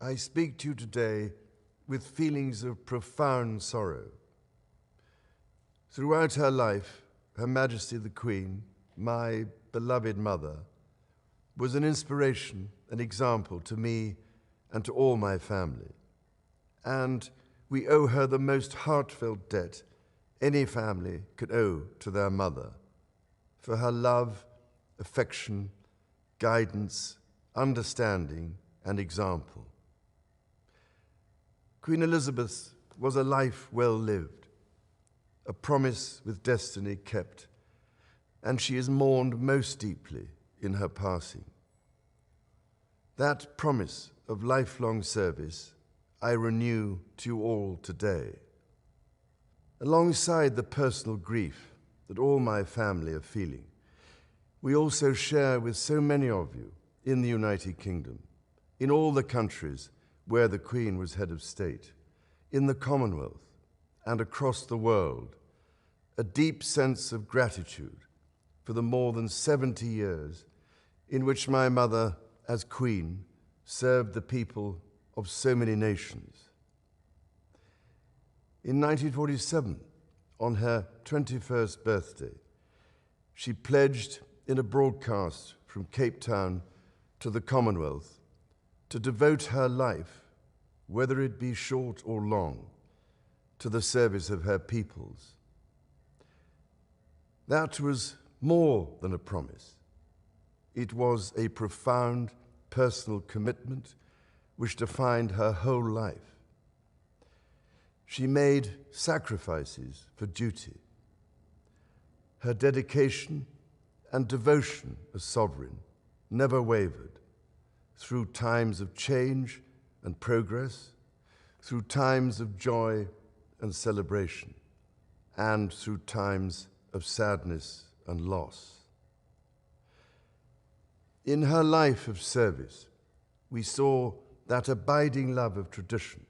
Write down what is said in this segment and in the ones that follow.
I speak to you today with feelings of profound sorrow. Throughout her life, Her Majesty the Queen, my beloved mother, was an inspiration, an example to me and to all my family. And we owe her the most heartfelt debt any family could owe to their mother, for her love, affection, guidance, understanding, and example. Queen Elizabeth was a life well lived, a promise with destiny kept, and she is mourned most deeply in her passing. That promise of lifelong service I renew to you all today. Alongside the personal grief that all my family are feeling, we also share with so many of you in the United Kingdom, in all the countries where the Queen was head of state, in the Commonwealth and across the world, a deep sense of gratitude for the more than 70 years in which my mother, as Queen, served the people of so many nations. In 1947, on her 21st birthday, she pledged in a broadcast from Cape Town to the Commonwealth to devote her life, whether it be short or long, to the service of her peoples. That was more than a promise. It was a profound personal commitment which defined her whole life. She made sacrifices for duty. Her dedication and devotion as sovereign never wavered through times of change and progress, through times of joy and celebration, and through times of sadness and loss. In her life of service, we saw that abiding love of tradition,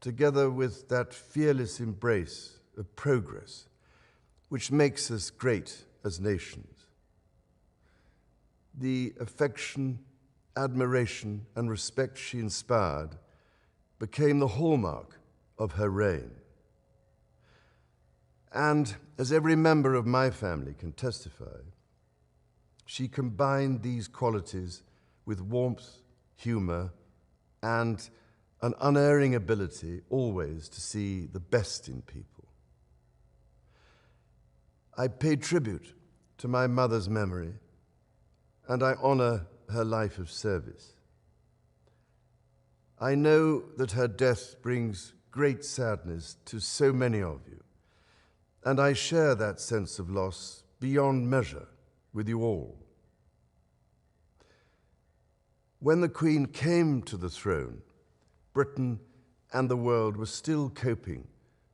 together with that fearless embrace of progress, which makes us great as nations. The affection, admiration, and respect she inspired became the hallmark of her reign. And as every member of my family can testify, she combined these qualities with warmth, humor, and an unerring ability always to see the best in people. I pay tribute to my mother's memory, and I honor her life of service. I know that her death brings great sadness to so many of you, and I share that sense of loss beyond measure with you all. When the Queen came to the throne, Britain and the world were still coping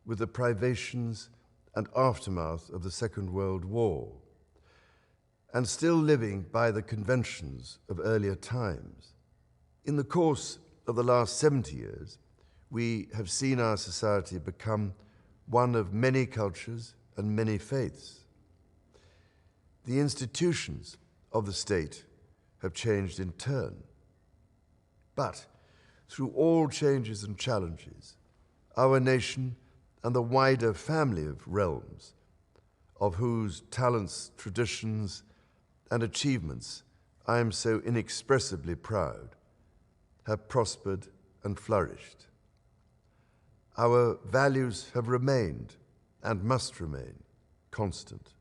with the privations and aftermath of the Second World War, and still living by the conventions of earlier times. In the course of the last 70 years, we have seen our society become one of many cultures and many faiths. The institutions of the state have changed in turn. But through all changes and challenges, our nation and the wider family of realms, of whose talents, traditions, and achievements I am so inexpressibly proud, have prospered and flourished. Our values have remained and must remain constant.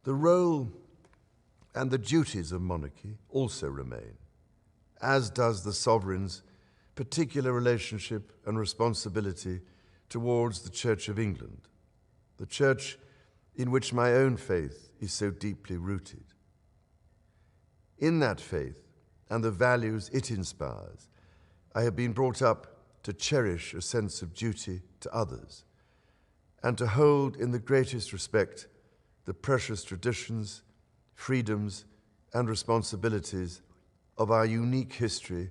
The role and the duties of monarchy also remain, as does the sovereign's particular relationship and responsibility towards the Church of England, the church in which my own faith is so deeply rooted. In that faith and the values it inspires, I have been brought up to cherish a sense of duty to others and to hold in the greatest respect the precious traditions, freedoms, and responsibilities of our unique history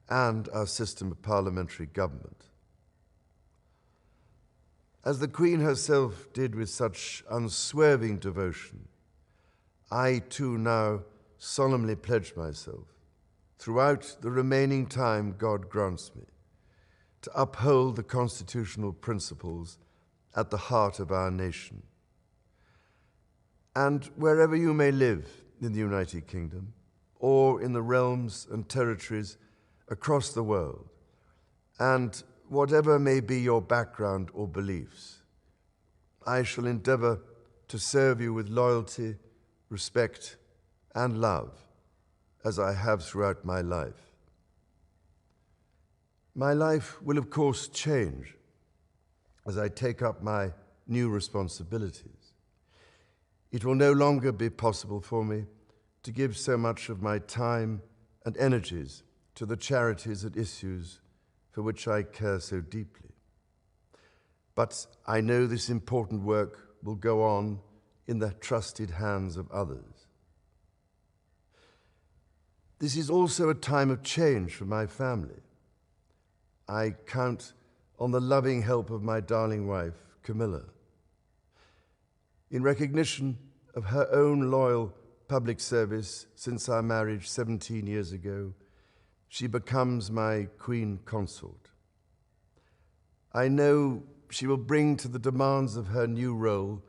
and our system of parliamentary government. As the Queen herself did with such unswerving devotion, I too now solemnly pledge myself throughout the remaining time God grants me, to uphold the constitutional principles at the heart of our nation. And wherever you may live in the United Kingdom, or in the realms and territories across the world, and whatever may be your background or beliefs, I shall endeavor to serve you with loyalty, respect, and love, as I have throughout my life. My life will, of course, change as I take up my new responsibilities. It will no longer be possible for me to give so much of my time and energies to the charities and issues for which I care so deeply. But I know this important work will go on in the trusted hands of others. This is also a time of change for my family. I count on the loving help of my darling wife, Camilla. In recognition of her own loyal public service since our marriage 17 years ago, she becomes my Queen Consort. I know she will bring to the demands of her new role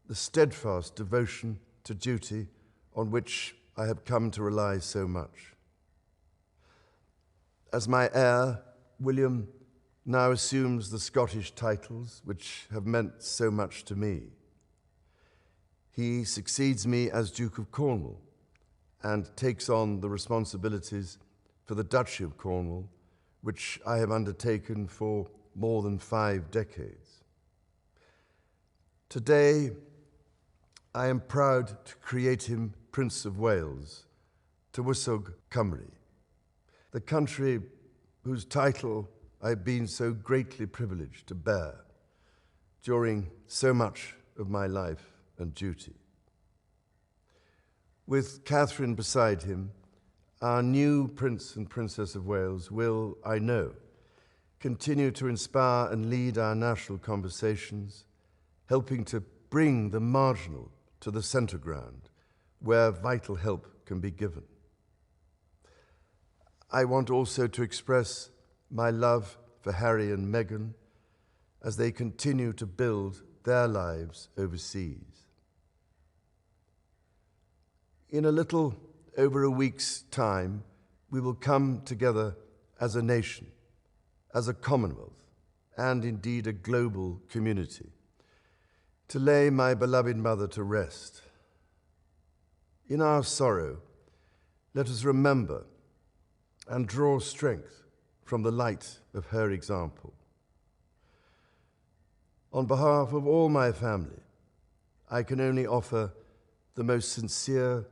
the steadfast devotion to duty on which I have come to rely so much. As my heir, William now assumes the Scottish titles which have meant so much to me. He succeeds me as Duke of Cornwall and takes on the responsibilities for the Duchy of Cornwall, which I have undertaken for more than 5 decades. Today, I am proud to create him Prince of Wales, Tywysog Cymru, the country whose title I've been so greatly privileged to bear during so much of my life and duty. With Catherine beside him, our new Prince and Princess of Wales will, I know, continue to inspire and lead our national conversations, helping to bring the marginal to the centre ground, where vital help can be given. I want also to express my love for Harry and Meghan as they continue to build their lives overseas. In a little over a week's time, we will come together as a nation, as a Commonwealth, and indeed a global community, to lay my beloved mother to rest. In our sorrow, let us remember and draw strength from the light of her example. On behalf of all my family, I can only offer the most sincere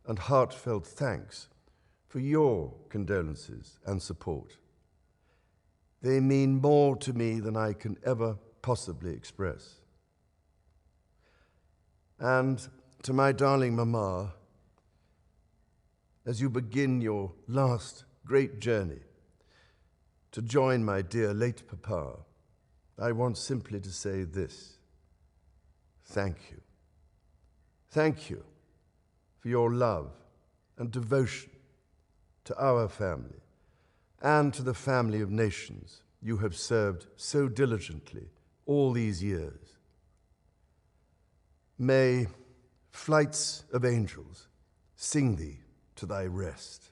and heartfelt thanks for your condolences and support. They mean more to me than I can ever possibly express. And to my darling Mama, as you begin your last great journey to join my dear late Papa, I want simply to say this: thank you. Thank you for your love and devotion to our family and to the family of nations you have served so diligently all these years. May flights of angels sing thee to thy rest.